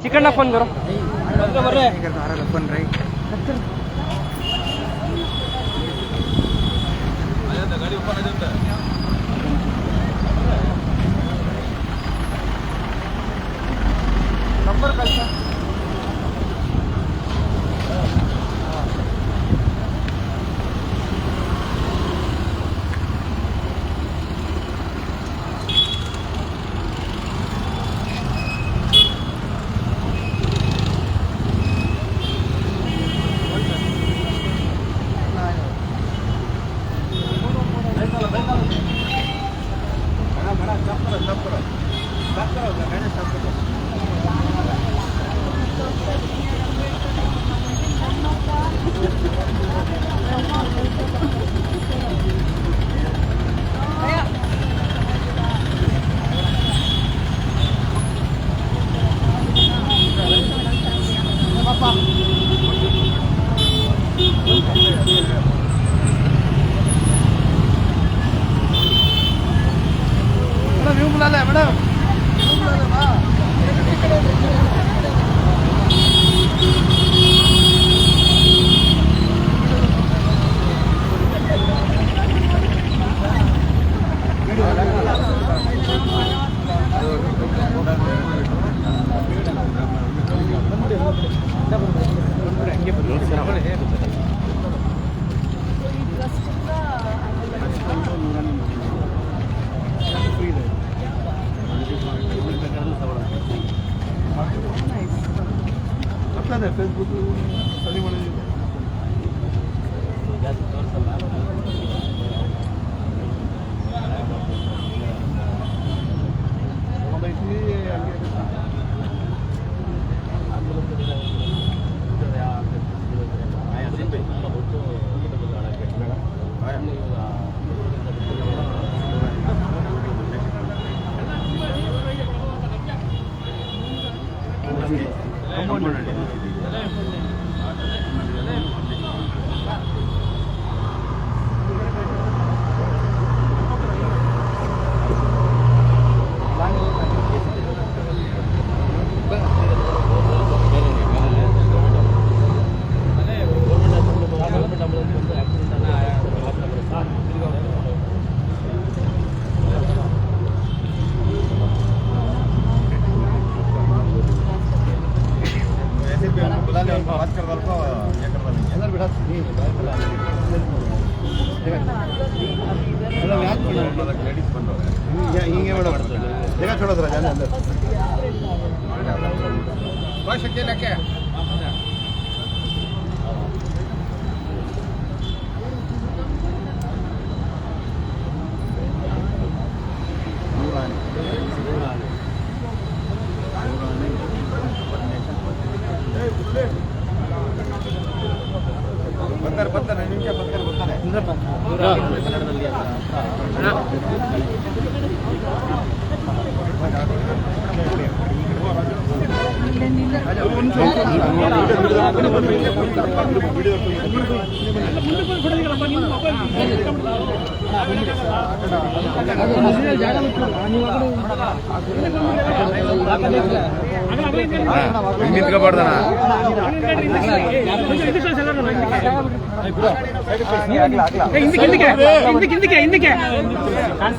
तिकडनं फोन करो फोन राहील गाडी नंबर कसा फेसबुक जगह छोड़ा जरा जाने अंदर कोई शक्ति लेके पत्थर पत्थर नहीं क्या पत्थर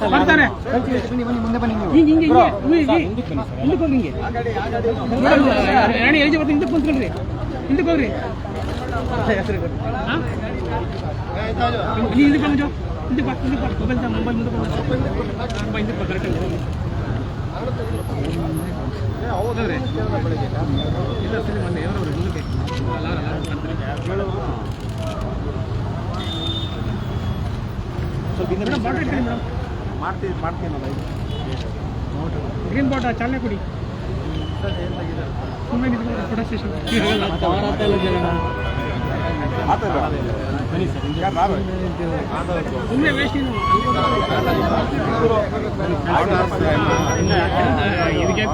पत्थर है ग्रीन बॉट चालने कुड़ी फोटो स्टेशन ಸುಮ್ಮನೆ ವೇಸ್ಟ್ ಇದಕ್ಕೆ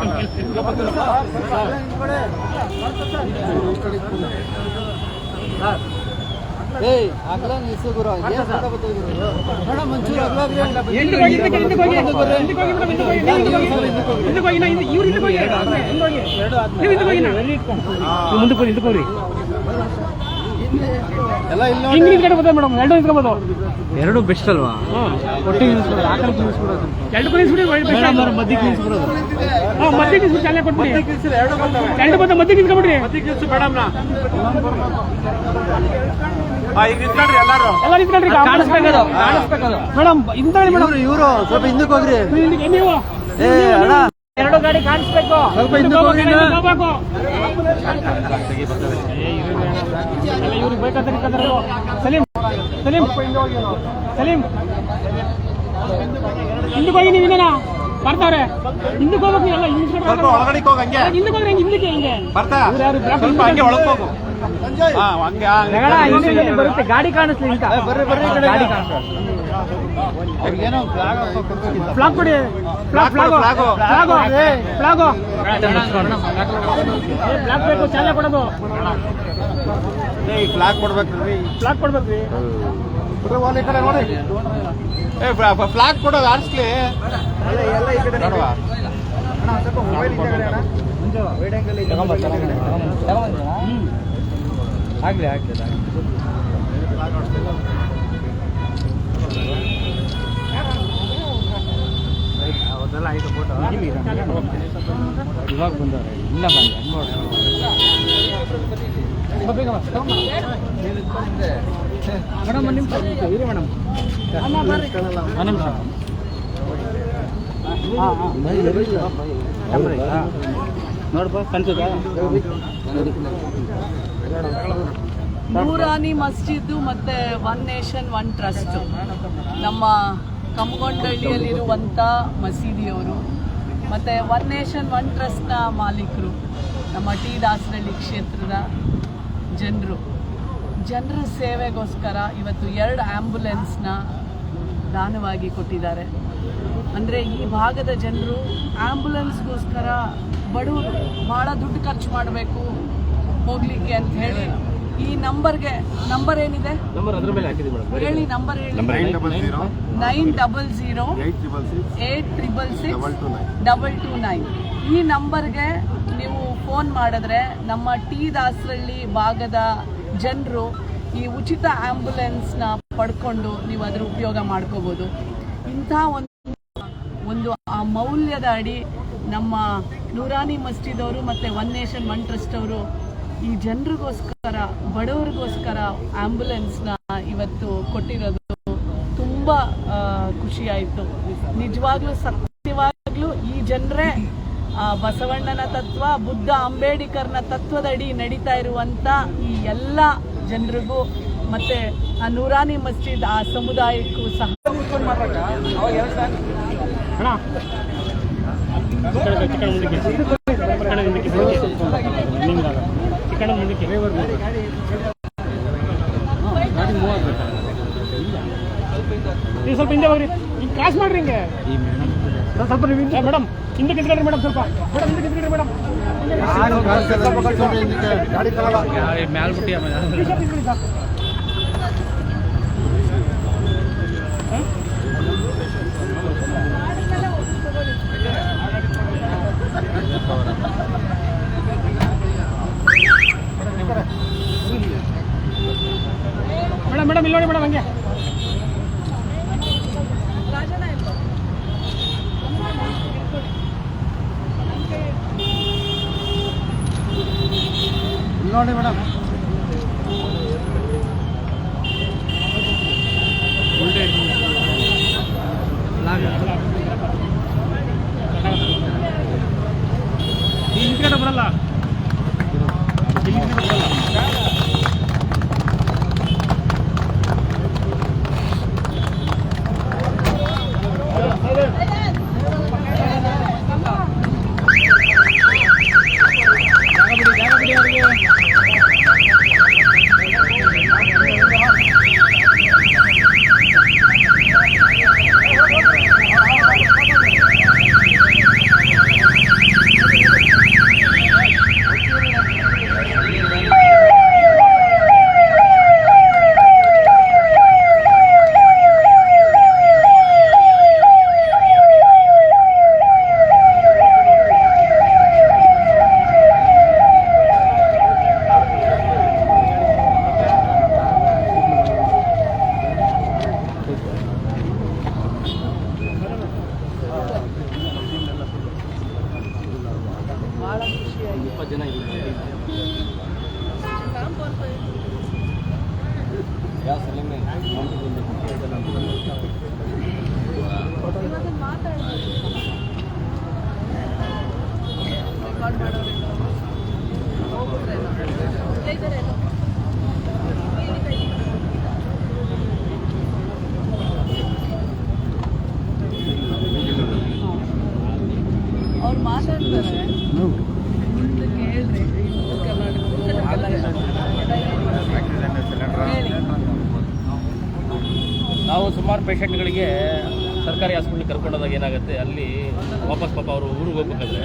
ಎರಡು ಬೆಸ್ಟ್ ಅಲ್ವಾ? ಒಟ್ಟಿಗೆ ಇವರು ಸ್ವಲ್ಪ ಹಿಂದಕ್ಕೆ ಹೋಗ್ರಿ. ಎರಡು ಗಾಡಿ ಕಾಣಿಸ್ಬೇಕು, ಸ್ವಲ್ಪ ಹಿಂದಕ್ಕೆ ಹೋಗ್ರಿ. ಇವ್ರಿಗೆ ಬೇಕಾದ್ರೆ ಸಲೀಂ ಸಲೀಂ ಸಲೀಂ ಹಿಂದಕ್ಕೆ ಹೋಗಿ ನೀವು ಇನ್ನೇನ ಬರ್ತಾವ್ರೆ. ಹಿಂದಕ್ಕೆ ಹೋಗ್ಬೇಕು ಎಲ್ಲ ಹಿಂದಕ್ಕೆ ಹೋಗ್ರೆ ಹಿಂದಕ್ಕೆ ಹಿಂಗೆ ಬರುತ್ತೆ. ಗಾಡಿ ಕಾಣಿಸ್ಲಿ ಗಾಡಿ ಫ್ಲಾಗ್ ಕೊಡಿ. ಫ್ಲಾಗ್ ಬೇಕು, ಚಾಲೆ ಕೊಡೋದು. ಫ್ಲಾಗ್ ಕೊಡ್ಬೇಕ್ರಿ, ಫ್ಲಾಗ್ ಕೊಡ್ಬೇಕ್ರಿ. ಫ್ಲಾಗ್ ಕೊಡೋದು ಆರಿಸ್ಲಿ. ಆಗ್ಲಿ ಆಗ್ತದೆ. ಅವರೆಲ್ಲ ಆಯ್ತು ಫೋಟೋ ಇವಾಗ ಬಂದವ್ರೆ. ಇಲ್ಲ ಮೇಡಮ್ ನಿಮ್ಮ ಇರಿ ಮೇಡಮ್ ನೋಡಪ್ಪ ಕನ್ಸುತ್ತ. ನೂರಾನಿ ಮಸ್ಜಿದ್ದು ಮತ್ತು ಒನ್ ನೇಷನ್ ಒನ್ ಟ್ರಸ್ಟು ನಮ್ಮ ಕಮ್ಮಗೊಂಡಳ್ಳಿಯಲ್ಲಿರುವಂಥ ಮಸೀದಿಯವರು ಮತ್ತು ಒನ್ ನೇಷನ್ ಒನ್ ಟ್ರಸ್ಟ್ನ ಮಾಲೀಕರು ನಮ್ಮ ಟಿ ದಾಸರಳ್ಳಿ ಕ್ಷೇತ್ರದ ಜನರ ಸೇವೆಗೋಸ್ಕರ ಇವತ್ತು 2 ಆ್ಯಂಬುಲೆನ್ಸ್ನ ದಾನವಾಗಿ ಕೊಟ್ಟಿದ್ದಾರೆ. ಅಂದರೆ ಈ ಭಾಗದ ಜನರು ಆ್ಯಂಬುಲೆನ್ಸ್ಗೋಸ್ಕರ ಬಡವರು ಭಾಳ ದುಡ್ಡು ಖರ್ಚು ಮಾಡಬೇಕು ಹೋಗಲಿಕ್ಕೆ ಅಂತ ಹೇಳಿ ಈ ನಂಬರ್ ಏನಿದೆ ಹೇಳಿ, ನಂಬರ್ ಹೇಳಿ. 900-866-229 ಈ ನಂಬರ್ಗೆ ನೀವು ಫೋನ್ ಮಾಡಿದ್ರೆ ನಮ್ಮ ಟಿ ದಾಸರಳ್ಳಿ ಭಾಗದ ಜನರು ಈ ಉಚಿತ ಆ್ಯಂಬುಲೆನ್ಸ್ನ ಪಡ್ಕೊಂಡು ನೀವು ಅದರ ಉಪಯೋಗ ಮಾಡ್ಕೋಬೋದು. ಇಂಥ ಒಂದು ಆ ಮೌಲ್ಯದ ಅಡಿ ನಮ್ಮ ನೂರಾನಿ ಮಸ್ಜಿದವರು ಮತ್ತು ಒನ್ ನೇಷನ್ ಒನ್ ಟ್ರಸ್ಟ್ ಅವರು ಈ ಜನರಿಗೋಸ್ಕರ ಬಡವರಿಗೋಸ್ಕರ ಆ್ಯಂಬುಲೆನ್ಸ್ನ ಇವತ್ತು ಕೊಟ್ಟಿರೋದು ತುಂಬ ಖುಷಿಯಾಯಿತು. ನಿಜವಾಗ್ಲೂ ಸತ್ಯವಾಗ್ಲೂ ಈ ಜನರೇ ಬಸವಣ್ಣನ ತತ್ವ, ಬುದ್ಧ ಅಂಬೇಡ್ಕರ್ನ ತತ್ವದಡಿ ನಡೀತಾ ಇರುವಂಥ ಈ ಎಲ್ಲ ಜನರಿಗೂ ಮತ್ತು ಆ ನೂರಾನಿ ಮಸ್ಜಿದ್ ಆ ಸಮುದಾಯಕ್ಕೂ ಸಹ ನೀವು ಸ್ವಲ್ಪ ಹಿಂದೆ ಹೋಗ್ರಿ, ಈಗ ಕ್ರಾಸ್ ಮಾಡ್ರಿ. ಹಿಂಗೆ ಸ್ವಲ್ಪ ಮೇಡಮ್ ಹಿಂದಕ್ಕೆ ಇದ್ಕೊಳ್ರಿ ಮೇಡಮ್, ಸ್ವಲ್ಪ ಮೇಡಮ್ ಹಿಂದಕ್ಕೆ ಇದ್ಕೊಳ್ರಿ ಮೇಡಮ್. ಮ್ಯಾಲ್ಬಿಟ್ಟಿ ಮೇಡಮ್ ಇಲ್ಲಿ ನೋಡಿ ಮೇಡಮ್ ಹಂಗೆ ನೋಡಿ ಮೇಡಮ್. ಬರಲ್ಲ ಸ್ವಲ್ಪ ಜನ ಇಲ್ಲ. ಯಾವ ಸಲಮೆ ಅವ್ರು ಮಾತಾಡ್ತಾರೆ ಮುಂದಕ್ಕೆ ಹೇಳ್ರಿ. ನಾವು ಸುಮಾರು ಪೇಷಂಟ್ಗಳಿಗೆ ಸರ್ಕಾರಿ ಹಾಸ್ಪಿಟ್ಲಿಗೆ ಕರ್ಕೊಂಡೋದಾಗ ಏನಾಗುತ್ತೆ, ಅಲ್ಲಿ ವಾಪಸ್ ಪಾಪ ಅವರು ಊರಿಗೆ ಹೋಗ್ಬೇಕಾದ್ರೆ,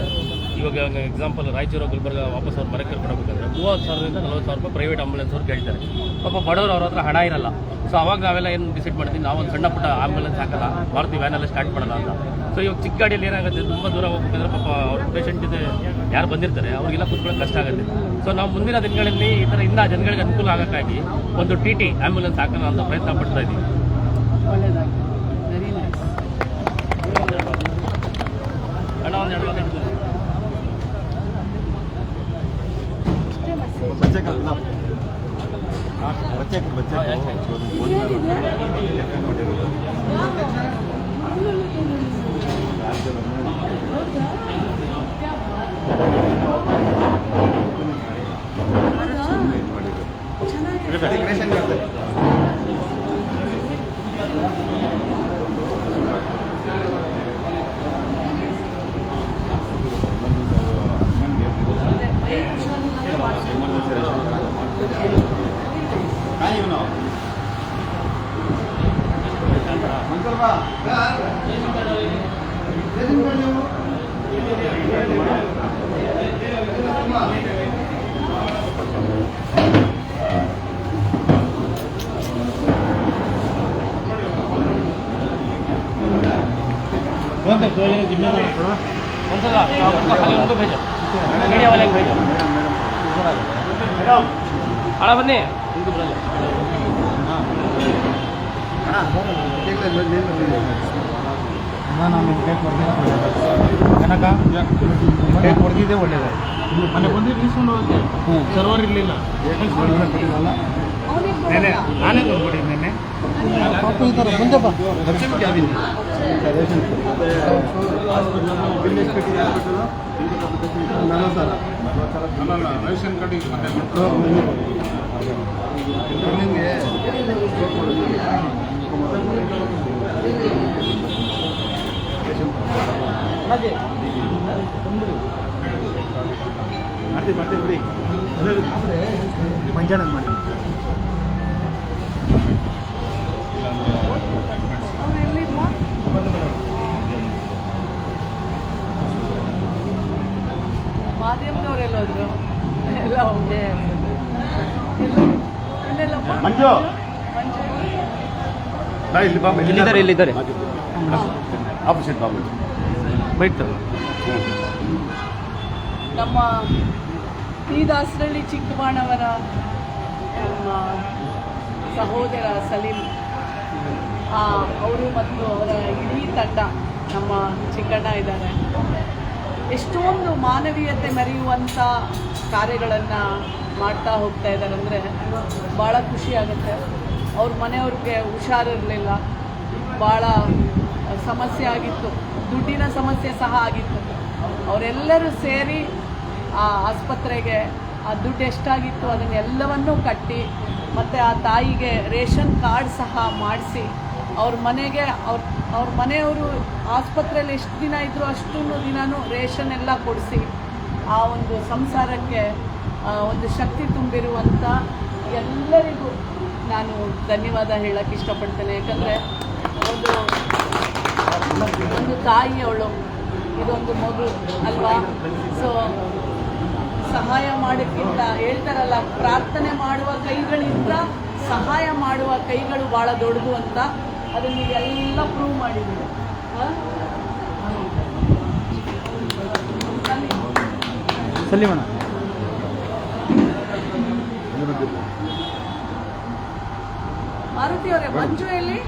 ಇವಾಗ ಎಕ್ಸಾಂಪಲ್ ರಾಯಚೂರು ಗುಲ್ಬರ್ಗ ವಾಪಸ್ ಅವ್ರು ಮನೆಗೆ ಕರ್ಕೊಂಡು ಹೋಗ್ಬೇಕಾದ್ರೆ 30,000ರಿಂದ 40,000 ರೂಪಾಯಿ ಪ್ರೈವೇಟ್ ಆಂಬುಲೆನ್ಸ್ ಅವ್ರು ಕೇಳ್ತಾರೆ. ಪಾಪ ಬಡವರು ಅವ್ರ ಹತ್ರ ಹಣ ಇರಲ್ಲ. ಸೊ ಅವಾಗ ನಾವೆಲ್ಲ ಏನು ಡಿಸೈಡ್ ಮಾಡ್ತೀವಿ, ನಾವು ಒಂದು ಸಣ್ಣ ಪುಟ್ಟ ಆಂಬುಲೆನ್ಸ್ ಹಾಕಲ್ಲ, ಮಾರುತಿ ವ್ಯಾನೆಲ್ಲ ಸ್ಟಾರ್ಟ್ ಮಾಡೋಣ ಅಂತ. ಸೊ ಇವಾಗ ಚಿಕ್ಕ ಗಾಡಿಯಲ್ಲಿ ಏನಾಗುತ್ತೆ, ತುಂಬ ದೂರ ಹೋಗ್ಬೇಕಂದ್ರೆ ಪಾಪ ಅವ್ರ ಪೇಷಂಟ್ ಜೊತೆ ಯಾರು ಬಂದಿರ್ತಾರೆ ಅವ್ರಿಗೆಲ್ಲ ಕೂತ್ಕೊಳ್ಳೋಕೆ ಕಷ್ಟ ಆಗುತ್ತೆ. ಸೊ ನಾವು ಮುಂದಿನ ದಿನಗಳಲ್ಲಿ ಈ ಥರ ಇನ್ನೂ ಜನಗಳಿಗೆ ಅನುಕೂಲ ಆಗೋಕ್ಕಾಗಿ ಒಂದು TT ಆಂಬುಲೆನ್ಸ್ ಹಾಕೋಣ ಅಂತ ಪ್ರಯತ್ನ ಪಡ್ತಾ ಇದ್ದೀವಿ. ಒಳ್ಳೆಯದಾಗಿ, ವೆರಿ ನೈಸ್. ಹಣ ಒಂದು 2 ಲಕ್ಷ ಒಂದ್ಸಲ ಖಾಲಿ ಉनको भेजो, मीडिया वाले को भेजो. ಅಣ್ಣ ಬನ್ನಿ. ಕೊಡ್ತಿದ್ದೆ ಒಳ್ಳೇದು. ಮೊನ್ನೆ ಬಂದಿದ್ದು ಇಸ್ಕೊಂಡು ಹೋಗಿ ಸರ್ವರ್ ಇರಲಿಲ್ಲ, ನಾನೇ ಕೊಡ್ಬಿಟ್ಟಿದ್ದೆ ಮುಂದೆ ಬಾ. ರೇಷನ್ ಕಾರ್ಡ್ ಮಾಡ್ತೀವಿ ಬಿಡಿ, ಮಂಜಾನ ಮಾಡಿ. ಮಾಧ್ಯಮದವರೆಲ್ಲೋದ್ರು ಎಲ್ಲ ಒಂದೇ. ಮಂಜು ಇಲ್ಲಿದ್ದಾರೆ ಆಪೋಸಿಟ್ ಬಾಬು ಬೈತಾರೆ. ನಮ್ಮ ಟಿ ದಾಸರಳ್ಳಿ ಚಿಕ್ಕಬಾಣವರ ನಮ್ಮ ಸಹೋದರ ಸಲೀಂ ಅವರು ಮತ್ತು ಅವರ ಇಡೀ ತಂಡ, ನಮ್ಮ ಚಿಕ್ಕಣ್ಣ ಇದ್ದಾರೆ, ಎಷ್ಟೊಂದು ಮಾನವೀಯತೆ ಮೆರೆಯುವಂಥ ಕಾರ್ಯಗಳನ್ನು ಮಾಡ್ತಾ ಹೋಗ್ತಾ ಇದ್ದಾರೆ ಅಂದರೆ ಭಾಳ ಖುಷಿಯಾಗುತ್ತೆ. ಅವ್ರ ಮನೆಯವ್ರಿಗೆ ಹುಷಾರಿರಲಿಲ್ಲ, ಭಾಳ ಸಮಸ್ಯೆ ಆಗಿತ್ತು, ದುಡ್ಡಿನ ಸಮಸ್ಯೆ ಸಹ ಆಗಿತ್ತು. ಅವರೆಲ್ಲರೂ ಸೇರಿ ಆ ಆಸ್ಪತ್ರೆಗೆ ಆ ದುಡ್ಡು ಎಷ್ಟಾಗಿತ್ತು ಅದನ್ನೆಲ್ಲವನ್ನೂ ಕಟ್ಟಿ, ಮತ್ತು ಆ ತಾಯಿಗೆ ರೇಷನ್ ಕಾರ್ಡ್ ಸಹ ಮಾಡಿಸಿ, ಅವ್ರ ಮನೆಗೆ ಅವ್ರ ಮನೆಯವರು ಆಸ್ಪತ್ರೆಯಲ್ಲಿ ಎಷ್ಟು ದಿನ ಇದ್ದರೂ ಅಷ್ಟು ದಿನವೂ ರೇಷನ್ ಎಲ್ಲ ಕೊಡಿಸಿ ಆ ಒಂದು ಸಂಸಾರಕ್ಕೆ ಒಂದು ಶಕ್ತಿ ತುಂಬಿರುವಂಥ ಎಲ್ಲರಿಗೂ ನಾನು ಧನ್ಯವಾದ ಹೇಳೋಕ್ಕೆ ಇಷ್ಟಪಡ್ತೇನೆ. ಯಾಕಂದರೆ ಒಂದು ತಾಯಿಯವಳು, ಇದೊಂದು ಮಗು ಅಲ್ವಾ. ಸೊ ಸಹಾಯ ಮಾಡೋಕ್ಕಿಂತ ಹೇಳ್ತಾರಲ್ಲ, ಪ್ರಾರ್ಥನೆ ಮಾಡುವ ಕೈಗಳಿಂದ ಸಹಾಯ ಮಾಡುವ ಕೈಗಳು ಭಾಳ ದೊಡ್ಡದು ಅಂತ, ಅದನ್ನು ನೀವೆಲ್ಲ ಪ್ರೂವ್ ಮಾಡಿದ್ದೀರಿ. ಸಲ್ಲಿಮಣ್ಣ ಮಾರುತಿ ಅವರೇ, ಮಂಜು ಎಲ್ಲಿ?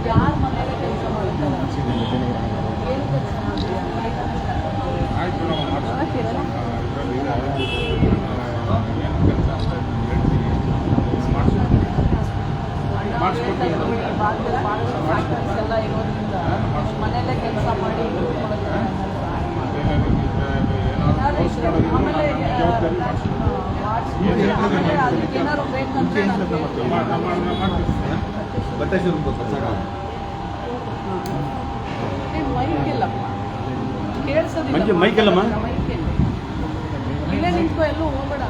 ಯಾರ ಮನೆಯಲ್ಲೇ ಕೆಲಸ ಮಾಡ್ತಾರೆ? ಏನು ಕೆಲಸ ಎಲ್ಲ ಇರೋದ್ರಿಂದ ಮನೆಯಲ್ಲೇ ಕೆಲಸ ಮಾಡಿ ಏನಾದ್ರು ಬೇಕಂದ್ರೆ ಮೈಕೆಲ್ಲಪ್ಪ ಕೇಳಿಸೋದಿಲ್ಲ. ಮೈಕೆಲ್ಲಮ್ಮ ಇಲ್ಲೇ ನಿಂತ್ಕೊ, ಎಲ್ಲೂ ಹೋಗ್ಬೇಡ.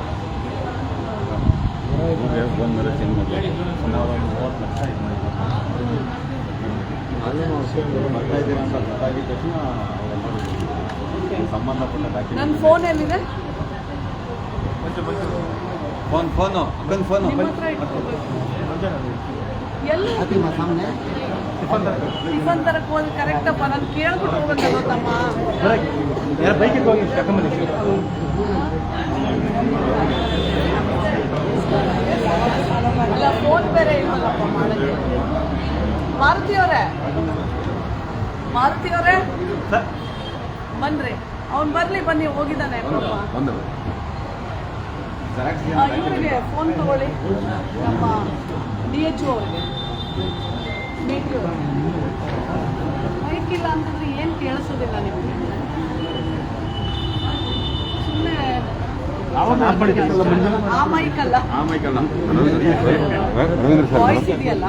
ನನ್ನ ಫೋನ್ ಎಲ್ಲಿದೆ? ನಿಮ್ಮ ಹತ್ರ ಇಟ್ಕೋಬೇಕು. ಎಲ್ಲಿ ಟಿಫನ್ ತರಕ್ಕೆ ಹೋಗಿ ಕರೆಕ್ಟಪ್ಪ. ನಾನು ಕೇಳ್ಬಿಟ್ಟು ಹೋಗ್ಬೇಕಲ್ಲ ತಮ್ಮ. ಬೈಕಿಗೆ ಹೋಗಿ ಕರ್ಕೊಂಬಂದಿ. ಅಲ್ಲ, ಫೋನ್ ಬೇರೆ ಇಲ್ವಲ್ಲಪ್ಪ ಮಾಡೋಕ್ಕೆ. ಮಾರುತಿಯವರೇ ಬನ್ರಿ. ಅವ್ನು ಬರಲಿ, ಬನ್ನಿ. ಹೋಗಿದ್ದಾನೆ ಪಾಪ. ಇವರಿಗೆ ಫೋನ್ ತಗೊಳ್ಳಿ, ನಮ್ಮ DHO ಅವ್ರಿಗೆ. ಮೈಕ್ ಇಲ್ಲ ಅಂತಂದ್ರೆ ಏನು ಕೇಳಿಸೋದಿಲ್ಲ ನಿಮಗೆ. ಸುಮ್ಮನೆ ಆ ಮೈಕ್ ಅಲ್ಲ, ವಾಯ್ಸ್ ಇದೆಯಲ್ಲ.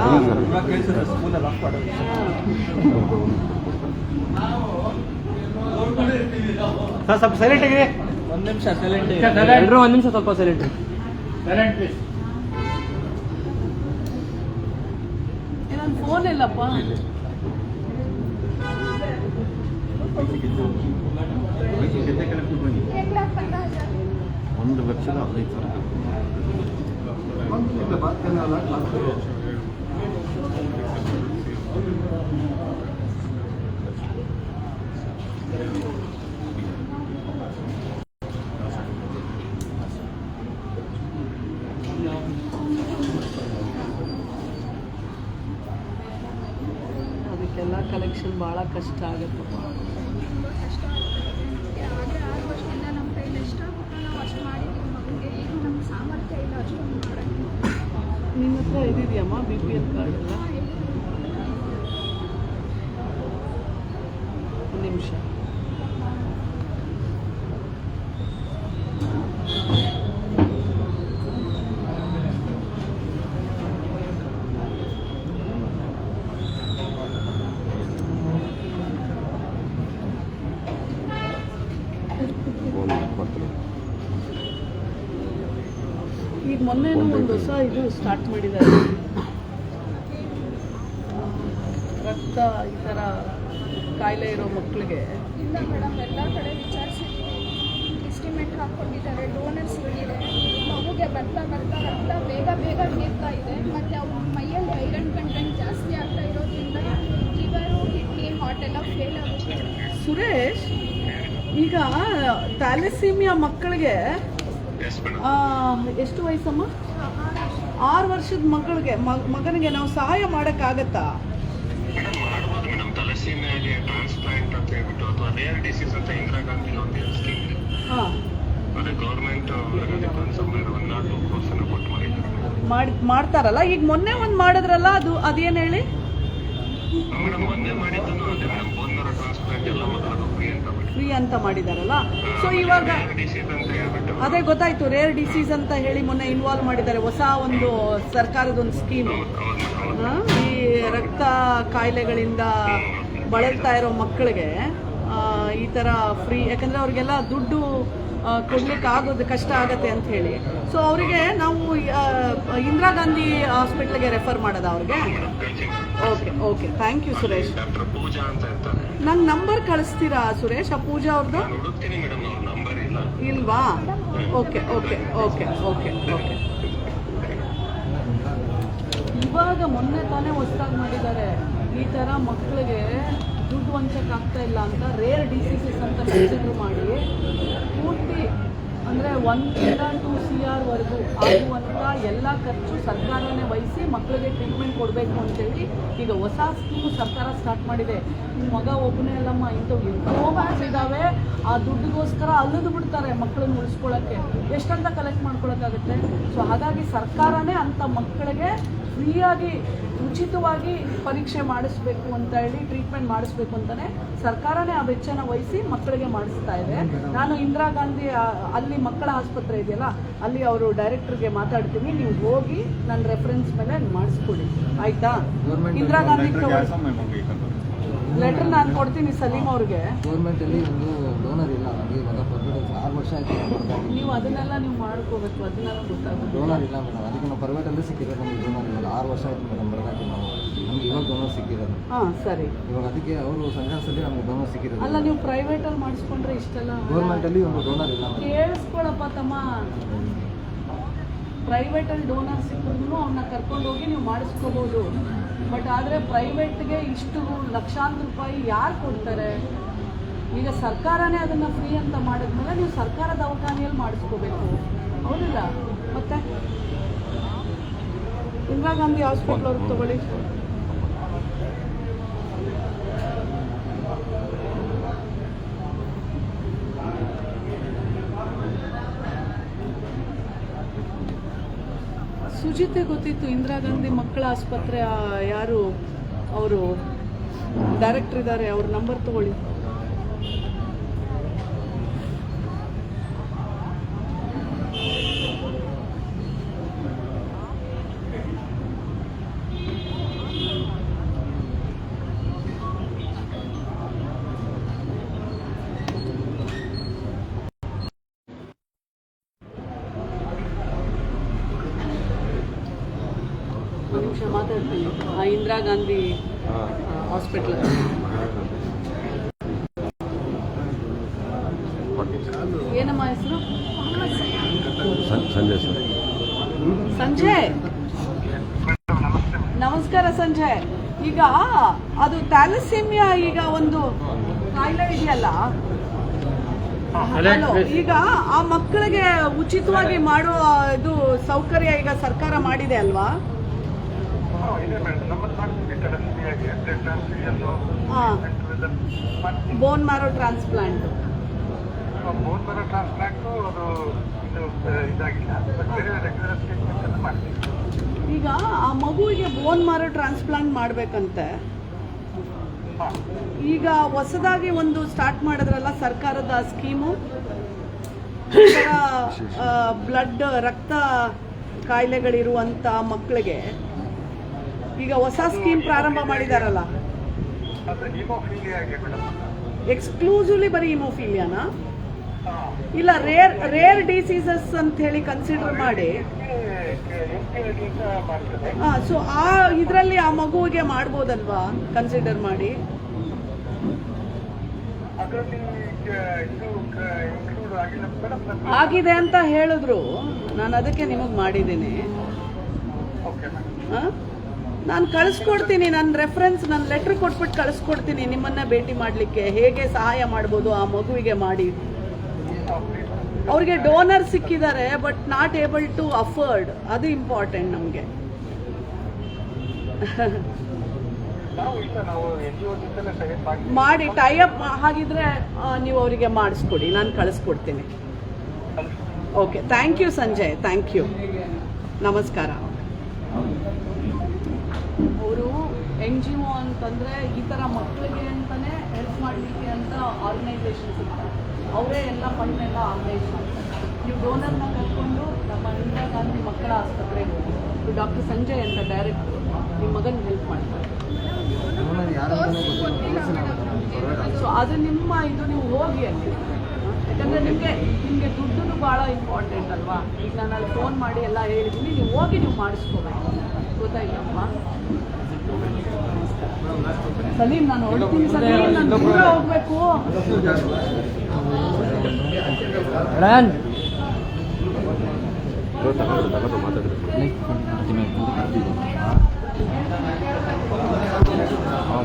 ಸ್ವಲ್ಪ ಸೈಲೆಂಟ್ ಆಗಿದೆ. ಒಂದು ನಿಮಿಷ ಸೈಲೆಂಟ್. ಎಲ್ಲರೂ ಒಂದು ನಿಮಿಷ ಸ್ವಲ್ಪ ಸೈಲೆಂಟ್ ಪ್ಲೀಸ್. ನನ್ನ ಫೋನ್ ಇಲ್ಲಪ್ಪ. ₹1,15,000. ಅದಕ್ಕೆಲ್ಲ ಕಲೆಕ್ಷನ್ ಭಾಳ ಕಷ್ಟ ಆಗುತ್ತಪ್ಪ. ಕಷ್ಟ ಆಗುತ್ತೆ. ಆದರೆ 6 ವರ್ಷದಿಂದ ನಮ್ಮ ಕೈಲಿ ಎಷ್ಟಾಗುತ್ತೋ ನಾವು ಅಷ್ಟು ಮಾಡಿದ್ದೀವಿ ಮಕ್ಕಳಿಗೆ. ಈಗ ನಮ್ಮ ಸಾಮರ್ಥ್ಯ ಇಲ್ಲ ಅಷ್ಟೊಂದು ಮಾಡೋಕ್ಕೆ. ನಿಮ್ಮ ಹತ್ರ ಇದಿದೆಯಮ್ಮ BPL ಕಾರ್ಡ್ ಎಲ್ಲ? ಒಂದು ನಿಮಿಷ. ಈಗ ಮೊನ್ನೆನೂ ಒಂದು ಹೊಸ ಇದು ಸ್ಟಾರ್ಟ್ ಮಾಡಿದ್ದಾರೆ. ರಕ್ತ ಈ ಥರ ಕಾಯಿಲೆ ಇರೋ ಮಕ್ಕಳಿಗೆ ಇಲ್ಲ ಮೇಡಮ್, ಎಲ್ಲ ಕಡೆ ವಿಚಾರಿಸಿದ್ದೀವಿ. ಎಸ್ಟಿಮೇಟ್ ಹಾಕ್ಕೊಂಡಿದ್ದಾರೆ, ಡೋನರ್ಸ್ ಇದೆ. ಮಗುಗೆ ಬರ್ತಾ ಬರ್ತಾ ರಕ್ತ ಬೇಗ ನೀರ್ತಾ ಇದೆ. ಮತ್ತು ಅವ್ರ ಮೈಯಲ್ಲಿ ಐರನ್ ಕಂಟೆಂಟ್ ಜಾಸ್ತಿ ಆಗ್ತಾ ಇರೋದ್ರಿಂದ ಲಿವರು, ಕಿಡ್ನಿ, ಹಾರ್ಟ್ ಎಲ್ಲ ಫೇಲ್ ಆಗುತ್ತೆ. ಸುರೇಶ್, ಈಗ ಥ್ಯಾಲೆಸೀಮಿಯಾ ಮಕ್ಕಳಿಗೆ ಎಷ್ಟು ವಯಸ್ಸಮ್ಮ? 6 ವರ್ಷದ ಮಗನಿಗೆ ನಾವು ಸಹಾಯ ಮಾಡೋಕ್ಕಾಗತ್ತಾ? ಮಾಡ್ಬೋದು ಮೇಡಮ್. ಥ್ಯಾಲೆಸೀಮಿಯಾಗೆ ಟ್ರಾನ್ಸ್ಪ್ಲಾಂಟ್ ಅಂತ ಹೇಳ್ಬಿಟ್ಟು, ಅಥವಾ ರೇರ್ ಡಿಸೀಸ್ ಅಂತ ಇಂದಿರಾ ಗಾಂಧಿ ಒಂದು ಸ್ಕೀಮ್ ಇದೆ. ಹಾಂ, ಅದೇ ಗೌರ್ಮೆಂಟ್ ಅದಕ್ಕೊಂದು ಸುಮಾರು 1 or 2 crores ಕೊಟ್ಟು ಮಾಡ್ತಾರಲ್ಲ. ಈಗ ಮೊನ್ನೆ ಒಂದು ಮಾಡಿದ್ರಲ್ಲ, ಅದೇನು ಹೇಳಿ ಮೇಡಮ್? ಮೊನ್ನೆ ಮಾಡಿದ್ದು ಅದೇ ಮೇಡಮ್, ಬೋನ್ ಮ್ಯಾರೋ ಟ್ರಾನ್ಸ್ಪ್ಲಾಂಟ್ ಎಲ್ಲ ಮಕ್ಕಳು ಫ್ರೀ ಅಂತ ಮಾಡಿದಾರಲ್ಲ. ಸೊ ಇವಾಗ ಡಿಸೀಸ್ ಅಂತ ಹೇಳ್ಬಿಟ್ಟು, ಅದೇ ಗೊತ್ತಾಯ್ತು, ರೇರ್ ಡಿಸೀಸ್ ಅಂತ ಹೇಳಿ ಮೊನ್ನೆ ಇನ್ವಾಲ್ವ್ ಮಾಡಿದ್ದಾರೆ. ಹೊಸ ಒಂದು ಸರ್ಕಾರದ ಒಂದು ಸ್ಕೀಮು. ಈ ರಕ್ತ ಕಾಯಿಲೆಗಳಿಂದ ಬಳಲ್ತಾ ಇರೋ ಮಕ್ಕಳಿಗೆ ಈ ಥರ ಫ್ರೀ, ಯಾಕಂದರೆ ಅವ್ರಿಗೆಲ್ಲ ದುಡ್ಡು ಕೊಡ್ಲಿಕ್ಕೆ ಆಗೋದು ಕಷ್ಟ ಆಗತ್ತೆ ಅಂತ ಹೇಳಿ. ಸೊ ಅವರಿಗೆ ನಾವು ಇಂದಿರಾ ಗಾಂಧಿ ಹಾಸ್ಪಿಟ್ಲಿಗೆ ರೆಫರ್ ಮಾಡೋದ ಅವ್ರಿಗೆ? Okay thank you Suresh. Doctor Pooja ಅಂತ ಇರ್ತಾರೆ. ನಂಗೆ ನಂಬರ್ ಕಳಿಸ್ತೀರಾ ಸುರೇಶ್? ಆ ಪೂಜಾ ಅವ್ರದ್ದು ಹುಡುಕ್ತೀನಿ ಮೇಡಮ್, ಅವ್ರ ನಂಬರ್ ಇಲ್ಲ. ಇಲ್ವಾ? ಓಕೆ. ಇವಾಗ ಮೊನ್ನೆ ತಾನೇ ಹೊಸದಾಗಿ ಮಾಡಿದ್ದಾರೆ. ಈ ಥರ ಮಕ್ಕಳಿಗೆ ದುಡ್ಡು ವಂಚಕ್ಕೆ ಆಗ್ತಾ ಇಲ್ಲ ಅಂತ ರೇರ್ ಡಿಸೀಸಸ್ ಅಂತ ಕನ್ಸಿಡರ್ ಮಾಡಿ ಪೂರ್ತಿ ಅಂದರೆ 1 to 2 CR ವರೆಗೂ ಆಗುವಂಥ ಎಲ್ಲ ಖರ್ಚು ಸರ್ಕಾರನೇ ವಹಿಸಿ ಮಕ್ಕಳಿಗೆ ಟ್ರೀಟ್ಮೆಂಟ್ ಕೊಡಬೇಕು ಅಂತೇಳಿ ಈಗ ಹೊಸ ಸ್ಕೀಮು ಸರ್ಕಾರ ಸ್ಟಾರ್ಟ್ ಮಾಡಿದೆ. ನಿಮ್ಮ ಮಗ ಒಬ್ಬನೇ ಅಲ್ಲಮ್ಮ, ಇಂಥವು ಎಷ್ಟೋ ಇದ್ದಾವೆ. ಆ ದುಡ್ಡಿಗೋಸ್ಕರ ಅಲ್ಲಿದು ಬಿಡ್ತಾರೆ ಮಕ್ಕಳನ್ನ ಉಳಿಸ್ಕೊಳ್ಳೋಕ್ಕೆ. ಎಷ್ಟಂತ ಕಲೆಕ್ಟ್ ಮಾಡ್ಕೊಳ್ಳೋಕ್ಕಾಗುತ್ತೆ? ಸೊ ಹಾಗಾಗಿ ಸರ್ಕಾರನೇ ಅಂಥ ಮಕ್ಕಳಿಗೆ ಫ್ರೀಯಾಗಿ ಉಚಿತವಾಗಿ ಪರೀಕ್ಷೆ ಮಾಡಿಸ್ಬೇಕು ಅಂತ ಹೇಳಿ, ಟ್ರೀಟ್ಮೆಂಟ್ ಮಾಡಿಸ್ಬೇಕು ಅಂತಲೇ ಸರ್ಕಾರನೇ ಆ ವೆಚ್ಚನ ವಹಿಸಿ ಮಕ್ಕಳಿಗೆ ಮಾಡಿಸ್ತಾ ಇದೆ. ನಾನು ಇಂದಿರಾ ಗಾಂಧಿ ಅಲ್ಲಿ ಮಕ್ಕಳ ಆಸ್ಪತ್ರೆ ಇದೆಯಲ್ಲ, ಅಲ್ಲಿ ಅವರು ಡೈರೆಕ್ಟರ್ಗೆ ಮಾತಾಡ್ತೀನಿ, ನೀವು ಹೋಗಿ ನನ್ನ ರೆಫರೆನ್ಸ್ ಮೇಲೆ ಮಾಡಿಸ್ಕೊಡಿ, ಆಯಿತಾ? ಇಂದಿರಾ ಗಾಂಧಿ ಲೆಟರ್ ನಾನು ಕೊಡ್ತೀನಿ ಸಲೀಂ ಅವ್ರಿಗೆ. ಗೌರ್ಮೆಂಟಲ್ಲಿ ಒಂದು ಡೋನರ್ ಇಲ್ಲ ನನಗೆ, ಇವಾಗ 6 ವರ್ಷ ಆಯಿತು. ನೀವು ಅದನ್ನೆಲ್ಲ ನೀವು ಮಾಡ್ಕೋಬೇಕು, ಅದನ್ನೆಲ್ಲ ಗೊತ್ತಾಗುತ್ತೆ. ಡೋನರ್ ಇಲ್ಲ ಮೇಡಮ್, ಅದಕ್ಕೆ ನಾವು ಪ್ರೈವೇಟಲ್ಲೇ ಸಿಕ್ಕಿರೋದು ನಮಗೆ ಡೋನರ್ ಇಲ್ಲ. 6 ವರ್ಷ ಆಯಿತು ಮೇಡಮ್ ಬರೋದಾಗಿ ನಾವು, ನಮ್ಗೆ ಇವಾಗ ಡೋನರ್ ಸಿಕ್ಕಿರೋದು. ಹಾಂ ಸರಿ, ಇವಾಗ ಅದಕ್ಕೆ ಅವರು ಸಂಘದಲ್ಲಿ ನಮಗೆ ಡೋನರ್ ಸಿಕ್ಕಿರೋದು. ಅಲ್ಲ ನೀವು ಪ್ರೈವೇಟಲ್ಲಿ ಮಾಡಿಸ್ಕೊಂಡ್ರೆ ಇಷ್ಟೆಲ್ಲ. ಗೌರ್ಮೆಂಟಲ್ಲಿ ಒಂದು ಡೋನರ್ ಇಲ್ಲ. ಕೇಳಿಸ್ಕೊಳಪ್ಪ ತಮ್ಮ, ಪ್ರೈವೇಟಲ್ಲಿ ಡೋನರ್ ಸಿಕ್ಕಿದ್ರು ಅವನ್ನ ಕರ್ಕೊಂಡೋಗಿ ನೀವು ಮಾಡಿಸ್ಕೋಬೋದು. ಬಟ್ ಆದರೆ ಪ್ರೈವೇಟ್ಗೆ ಇಷ್ಟು ಲಕ್ಷಾಂತರ ರೂಪಾಯಿ ಯಾರು ಕೊಡ್ತಾರೆ? ಈಗ ಸರ್ಕಾರನೇ ಅದನ್ನು ಫ್ರೀ ಅಂತ ಮಾಡಿದ್ಮೇಲೆ ನೀವು ಸರ್ಕಾರ ದವಾಖಾನೆಯಲ್ಲಿ ಮಾಡಿಸ್ಕೋಬೇಕು, ಹೌದಿಲ್ಲ? ಮತ್ತೆ ಇಂದಿರಾ ಗಾಂಧಿ ಹಾಸ್ಪಿಟ್ಲ್ ಅವ್ರಿಗೆ ತಗೊಳ್ಳಿ. ಸುಜಿತೆ ಗೊತ್ತಿತ್ತು, ಇಂದಿರಾ ಗಾಂಧಿ ಮಕ್ಕಳ ಆಸ್ಪತ್ರೆ ಯಾರು ಅವರು ಡೈರೆಕ್ಟರ್ ಇದ್ದಾರೆ, ಅವ್ರ ನಂಬರ್ ತಗೊಳ್ಳಿ. ನಿಮಿಷ ಮಾತಾಡ್ತೀನಿ. ಇಂದಿರಾ ಗಾಂಧಿ ಹಾಸ್ಪಿಟ್ಲ್ ಏನಮ್ಮ ಹೆಸರು? ಸಂಜಯ್. ನಮಸ್ಕಾರ ಸಂಜಯ್. ಈಗ ಅದು ಥ್ಯಾಲಸೀಮಿಯಾ ಈಗ ಒಂದು ಕಾಯಿಲೆ ಇದೆಯಲ್ಲ, ಈಗ ಆ ಮಕ್ಕಳಿಗೆ ಉಚಿತವಾಗಿ ಮಾಡುವ ಇದು ಸೌಕರ್ಯ ಈಗ ಸರ್ಕಾರ ಮಾಡಿದೆ ಅಲ್ವಾ? Bone marrow transplant. ಈಗ ಆ ಮಗುವಿಗೆ ಬೋನ್ ಮ್ಯಾರೋ ಟ್ರಾನ್ಸ್ಪ್ಲಾಂಟ್ ಮಾಡ್ಬೇಕಂತೆ. ಈಗ ಹೊಸದಾಗಿ ಒಂದು ಸ್ಟಾರ್ಟ್ ಮಾಡಿದ್ರಲ್ಲ ಸರ್ಕಾರದ ಸ್ಕೀಮು, ಬ್ಲಡ್ ರಕ್ತ ಕಾಯಿಲೆಗಳಿರುವಂಥ ಮಕ್ಕಳಿಗೆ ಈಗ ಹೊಸ ಸ್ಕೀಮ್ ಪ್ರಾರಂಭ ಮಾಡಿದಾರಲ್ಲ, ಎಕ್ಸ್ಕ್ಲೂಸಿವ್ಲಿ ಬರೀ ಹಿಮೋಫೀಲಿಯಾನಾ? ಇಲ್ಲ ರೇರ್ ಡಿಸೀಸಸ್ ಅಂತ ಹೇಳಿ ಕನ್ಸಿಡರ್ ಮಾಡಿ, ಸೊ ಆ ಇದರಲ್ಲಿ ಆ ಮಗುವಿಗೆ ಮಾಡ್ಬೋದಲ್ವಾ ಕನ್ಸಿಡರ್ ಮಾಡಿ? ಆಗಿದೆ ಅಂತ ಹೇಳಿದ್ರು, ನಾನು ಅದಕ್ಕೆ ನಿಮಗೆ ಮಾಡಿದ್ದೀನಿ. ನಾನು ಕಳಿಸ್ಕೊಡ್ತೀನಿ, ನನ್ನ ರೆಫರೆನ್ಸ್, ನನ್ನ ಲೆಟ್ರ್ ಕೊಟ್ಬಿಟ್ಟು ಕಳಿಸ್ಕೊಡ್ತೀನಿ ನಿಮ್ಮನ್ನ ಭೇಟಿ ಮಾಡಲಿಕ್ಕೆ, ಹೇಗೆ ಸಹಾಯ ಮಾಡ್ಬೋದು ಆ ಮಗುವಿಗೆ ಮಾಡಿ. ಅವ್ರಿಗೆ ಡೋನರ್ ಸಿಕ್ಕಿದ್ದಾರೆ but not able to afford, ಅದು ಇಂಪಾರ್ಟೆಂಟ್ ನಮಗೆ. ಮಾಡಿ ಟೈಅಪ್ ಹಾಗಿದ್ರೆ ನೀವು ಅವರಿಗೆ ಮಾಡಿಸ್ಕೊಡಿ, ನಾನು ಕಳಿಸ್ಕೊಡ್ತೀನಿ. Okay, thank you Sanjay, thank you, ನಮಸ್ಕಾರ. ಅವರು NGO ಅಂತಂದರೆ ಈ ಥರ ಮಕ್ಕಳಿಗೆ ಅಂತಲೇ ಹೆಲ್ಪ್ ಮಾಡಲಿಕ್ಕೆ ಅಂತ ಆರ್ಗನೈಸೇಷನ್ಸ್ ಇರ್ತಾರೆ, ಅವರೇ ಎಲ್ಲ ಫಂಡ್ನೆಲ್ಲ ಆರ್ಗನೈಸ್ ಮಾಡ್ತಾರೆ. ನೀವು ಡೋನರ್ನ ಕರ್ಕೊಂಡು ನಮ್ಮ ಇಂದಿರಾ ಗಾಂಧಿ ಮಕ್ಕಳ ಆಸ್ಪತ್ರೆಗೆ ಹೋಗಿ, ಡಾಕ್ಟರ್ ಸಂಜಯ್ ಅಂತ ಡೈರೆಕ್ಟ್ರು ನಿಮ್ಮ ಮಗನಿಗೆ ಹೆಲ್ಪ್ ಮಾಡ್ತಾರೆ. ಸೊ ಅದು ನಿಮ್ಮ ಇದು, ನೀವು ಹೋಗಿ ಅಲ್ಲಿ, ಯಾಕಂದರೆ ನಿಮಗೆ ದುಡ್ಡು ಭಾಳ ಇಂಪಾರ್ಟೆಂಟ್ ಅಲ್ವಾ? ಈಗ ನಾನು ಅಲ್ಲಿ ಫೋನ್ ಮಾಡಿ ಎಲ್ಲ ಹೇಳಿದ್ದೀನಿ, ನೀವು ಹೋಗಿ ನೀವು ಮಾಡಿಸ್ಕೋಬೇಕು, ಗೊತ್ತಾಯ್ತಪ್ಪ? ಸಲೀಂ, ನಾನು ಹೊರಡ್ತೀನಿ ಸಲೀಂ, ನಾನು ದೂರ ಹೋಗ್ಬೇಕು.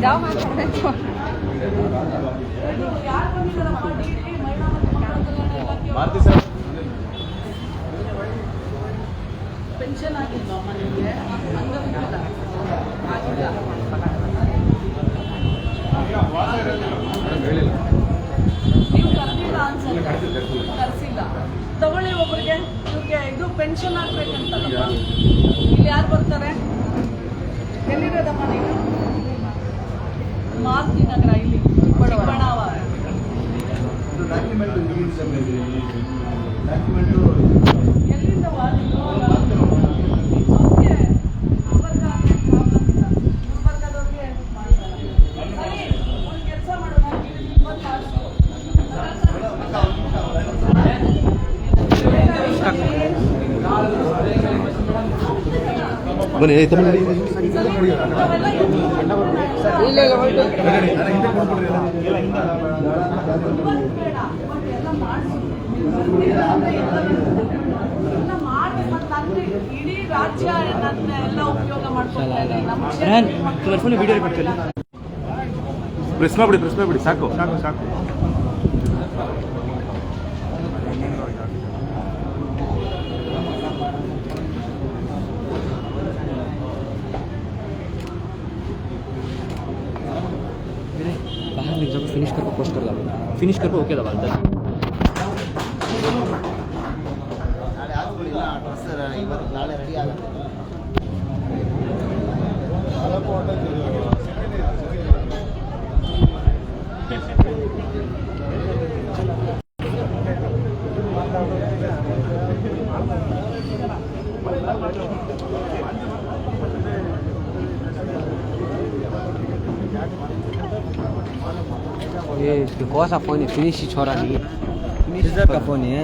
ಯಾವ ಮಾತಾಡಬೇಕು? ಯಾರು ಬಂದಿದ್ದಾರಪ್ಪ? ಪೆನ್ಷನ್ ಆಗಿಲ್ವಮ್ಮ ನಿಮಗೆ? ಅಂಗವಿಕಲ ಆಗಿಲ್ಲ. ನೀವು ಕರೆದಿಲ್ಲ ಅನ್ಸುತ್ತೆ, ಕರೆಸಿಲ್ಲ. ತಗೊಳ್ಳಿ ಒಬ್ಬರಿಗೆ, ಇವ್ರಿಗೆ ಇದು ಪೆನ್ಷನ್ ಆಗ್ಬೇಕಂತಲ್ಲ. ಇಲ್ಲಿ ಯಾರು ಬರ್ತಾರೆ? ಎಲ್ಲಿರೋದಮ್ಮ ನೀನು? ಮಾರುತಿ ನಗರ, ಇಲ್ಲಿ ಚಿಕ್ಕಬಳ್ಳಾವ. ಎಲ್ಲಿಂದ ಗುಲ್ಬರ್ಗದವ್ರಿಗೆ ಮಾಡ್ತಾರೆ. ಸರಿ, ಒಂದು ಕೆಲಸ ಮಾಡೋಣ, ಇಡೀ ರಾಜ್ಯ ನನ್ನ ಎಲ್ಲ ಉಪಯೋಗ ಮಾಡ್ಕೊಳ್ತಾರೆ. ಪ್ರೆಸ್ ಮಾಡ್ಬಿಡಿ ಸಾಕು ಸಾಕು ಸಾಕು. बाहर निकल जाकर फिनिश करके पोस्ट कर दो, फिनिश करके ओके दबा दे. ನಾಳೆ ರೆಡಿ ಆಗುತ್ತೆ. ये कौन सा फोन है? फिनिश ही छोड़ा नहीं, फिनिश का फोन है.